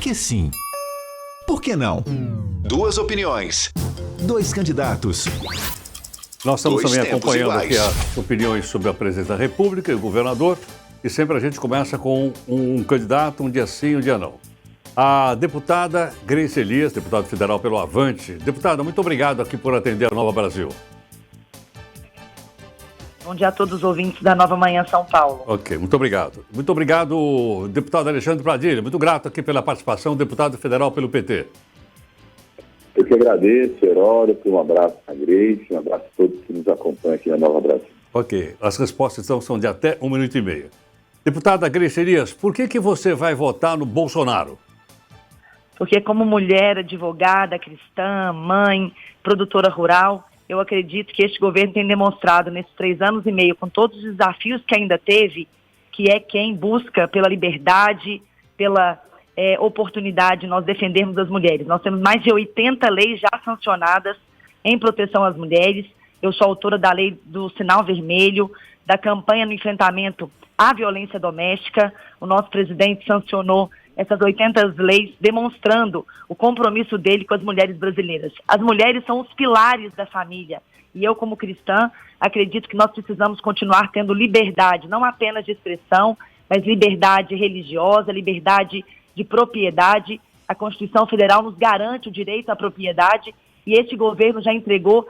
Porque sim. Por que não? Duas opiniões. Dois candidatos. Nós estamos Dois também tempos acompanhando iguais. aqui as opiniões sobre a presidente da República e o governador. E sempre a gente começa com um candidato, um dia sim, um dia não. A deputada Grace Elias, deputada federal pelo Avante. Deputada, muito obrigado aqui por atender a Nova Brasil. Bom dia a todos os ouvintes da Nova Manhã São Paulo. Ok, muito obrigado. Muito obrigado, deputado Alexandre Padilha. Muito grato aqui pela participação, deputado federal pelo PT. Eu que agradeço, Heródoto, um abraço a Grace, um abraço a todos que nos acompanham aqui na Nova Brasil. Ok, as respostas então são de até 1 minuto e meio. Deputada Grace Elias, por que você vai votar no Bolsonaro? Porque como mulher, advogada, cristã, mãe, produtora rural, eu acredito que este governo tem demonstrado nesses 3 anos e meio, com todos os desafios que ainda teve, que é quem busca pela liberdade, pela oportunidade, nós defendermos as mulheres. Nós temos mais de 80 leis já sancionadas em proteção às mulheres. Eu sou autora da lei do Sinal Vermelho, da campanha no enfrentamento à violência doméstica. O nosso presidente sancionou essas 80 leis, demonstrando o compromisso dele com as mulheres brasileiras. As mulheres são os pilares da família. E eu, como cristã, acredito que nós precisamos continuar tendo liberdade, não apenas de expressão, mas liberdade religiosa, liberdade de propriedade. A Constituição Federal nos garante o direito à propriedade e este governo já entregou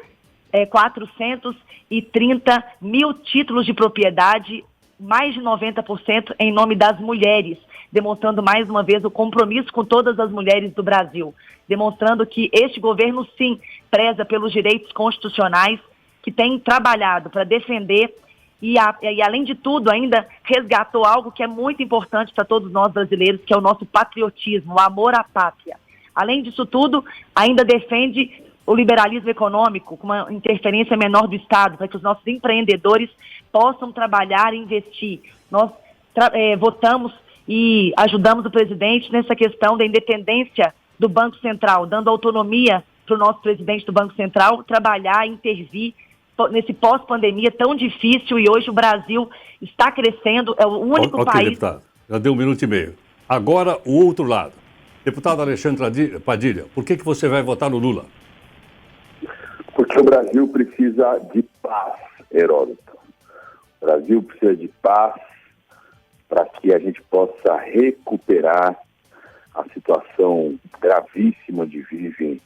430 mil títulos de propriedade, mais de 90% em nome das mulheres, demonstrando mais uma vez o compromisso com todas as mulheres do Brasil, demonstrando que este governo sim preza pelos direitos constitucionais, que tem trabalhado para defender e além de tudo ainda resgatou algo que é muito importante para todos nós brasileiros, que é o nosso patriotismo, o amor à pátria. Além disso tudo, ainda defende o liberalismo econômico, com uma interferência menor do Estado, para que os nossos empreendedores possam trabalhar e investir. Nós votamos e ajudamos o presidente nessa questão da independência do Banco Central, dando autonomia para o nosso presidente do Banco Central trabalhar, intervir nesse pós-pandemia tão difícil, e hoje o Brasil está crescendo, é o único país... Deputado, já deu 1 minuto e meio. Agora, o outro lado. Deputado Alexandre Padilha, por que você vai votar no Lula? Porque o Brasil precisa de paz, Heródoto. O Brasil precisa de paz para que a gente possa recuperar a situação gravíssima onde vivem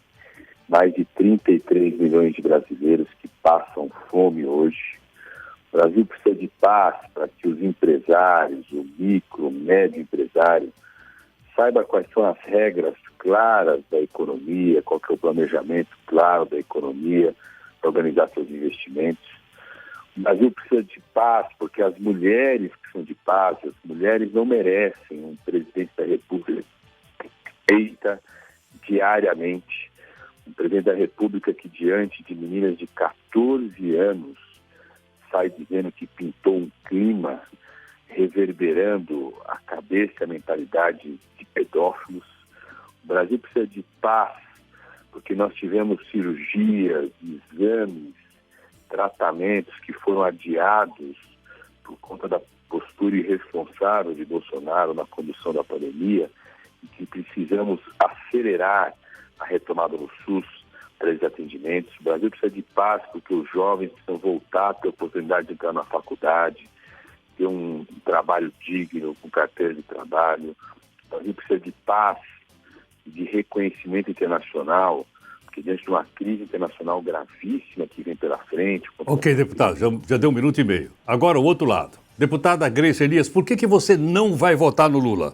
mais de 33 milhões de brasileiros que passam fome hoje. O Brasil precisa de paz para que os empresários, o micro, o médio empresário, saiba quais são as regras claras da economia, qual que é o planejamento claro da economia, para organizar seus investimentos. O Brasil precisa de paz, porque as mulheres precisam de paz, as mulheres não merecem um presidente da República feita diariamente, um presidente da República que, diante de meninas de 14 anos, sai dizendo que pintou um clima reverberando a cabeça e a mentalidade de pedófilos. O Brasil precisa de paz, porque nós tivemos cirurgias, exames, tratamentos que foram adiados por conta da postura irresponsável de Bolsonaro na condução da pandemia, e que precisamos acelerar a retomada do SUS para esses atendimentos. O Brasil precisa de paz, porque os jovens precisam voltar a ter a oportunidade de entrar na faculdade, ter um trabalho digno, com carteira de trabalho. O Brasil precisa de paz, de reconhecimento internacional, porque diante de uma crise internacional gravíssima que vem pela frente... Ok, deputado, já deu 1 minuto e meio. Agora o outro lado. Deputada Grace Elias, por que você não vai votar no Lula?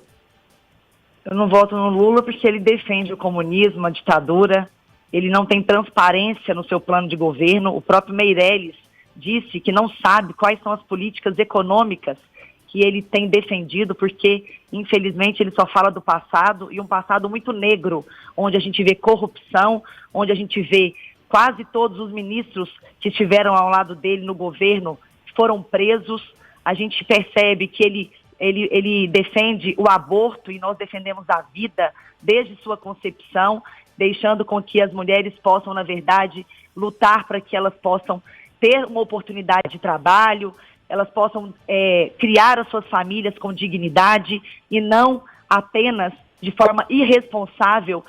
Eu não voto no Lula porque ele defende o comunismo, a ditadura, ele não tem transparência no seu plano de governo. O próprio Meirelles disse que não sabe quais são as políticas econômicas que ele tem defendido, porque, infelizmente, ele só fala do passado, e um passado muito negro, onde a gente vê corrupção, onde a gente vê quase todos os ministros que estiveram ao lado dele no governo foram presos. A gente percebe que ele defende o aborto, e nós defendemos a vida desde sua concepção, deixando com que as mulheres possam, na verdade, lutar para que elas possam ter uma oportunidade de trabalho, elas possam criar as suas famílias com dignidade e não apenas de forma irresponsável,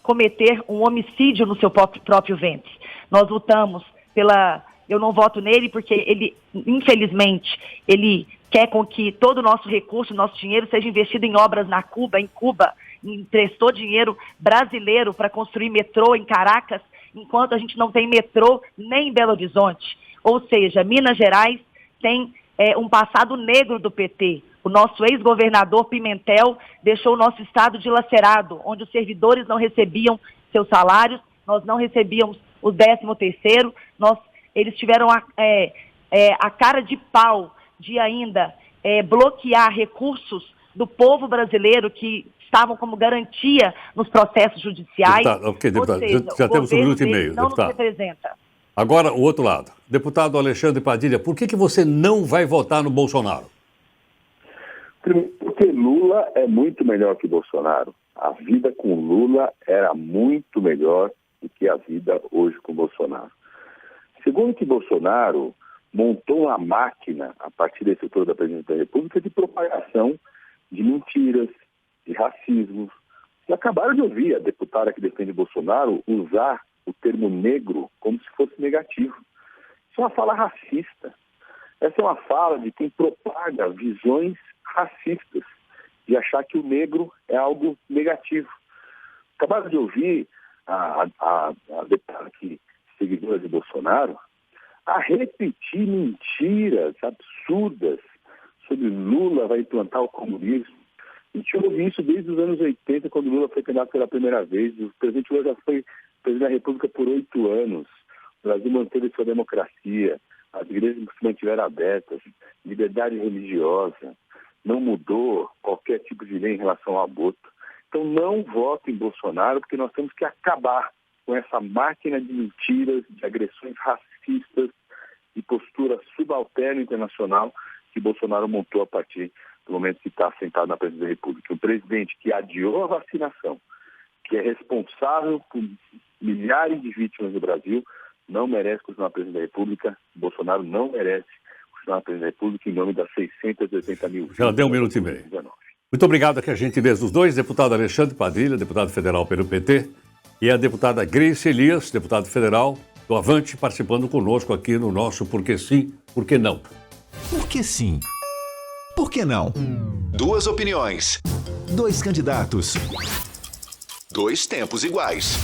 cometer um homicídio no seu próprio ventre. Nós lutamos eu não voto nele porque ele, infelizmente, ele quer com que todo o nosso recurso, nosso dinheiro seja investido em obras em Cuba, emprestou dinheiro brasileiro para construir metrô em Caracas, enquanto a gente não tem metrô nem em Belo Horizonte. Ou seja, Minas Gerais tem um passado negro do PT. O nosso ex-governador Pimentel deixou o nosso estado dilacerado, onde os servidores não recebiam seus salários, nós não recebíamos o 13º, eles tiveram a cara de pau de ainda bloquear recursos do povo brasileiro que estavam como garantia nos processos judiciais. Deputado, seja, já temos 1 minuto e meio, não deputado. nos representa. Agora, o outro lado. Deputado Alexandre Padilha, por que você não vai votar no Bolsonaro? Porque Lula é muito melhor que Bolsonaro. A vida com Lula era muito melhor do que a vida hoje com Bolsonaro. Segundo que Bolsonaro montou uma máquina, a partir da estrutura da Presidência da República, de propagação de mentiras, de racismo. E acabaram de ouvir a deputada que defende Bolsonaro usar o termo negro como se fosse negativo. Isso é uma fala racista. Essa é uma fala de quem propaga visões racistas, de achar que o negro é algo negativo. Acabaram de ouvir a deputada seguidora de Bolsonaro a repetir mentiras absurdas sobre Lula vai implantar o comunismo. A gente ouve isso desde os anos 80, quando Lula foi candidato pela primeira vez. O presidente Lula já foi presidente da República por 8 anos. O Brasil manteve sua democracia, as igrejas se mantiveram abertas, liberdade religiosa, não mudou qualquer tipo de lei em relação ao aborto. Então não voto em Bolsonaro, porque nós temos que acabar com essa máquina de mentiras, de agressões racistas, de postura subalterna internacional que Bolsonaro montou a partir do momento que está sentado na presidência da República. Um presidente que adiou a vacinação, que é responsável por milhares de vítimas do Brasil, não merece continuar presidente da República. Bolsonaro não merece continuar presidente da República em nome das 680 mil vítimas. Já deu 1 minuto e meio. Muito obrigado aqui a gentileza dos dois, deputado Alexandre Padilha, deputado federal pelo PT, e a deputada Grace Elias, deputada federal do Avante, participando conosco aqui no nosso Porque Sim, Porque Não. Por que sim? Por que não? 2 opiniões. 2 candidatos. 2 tempos iguais.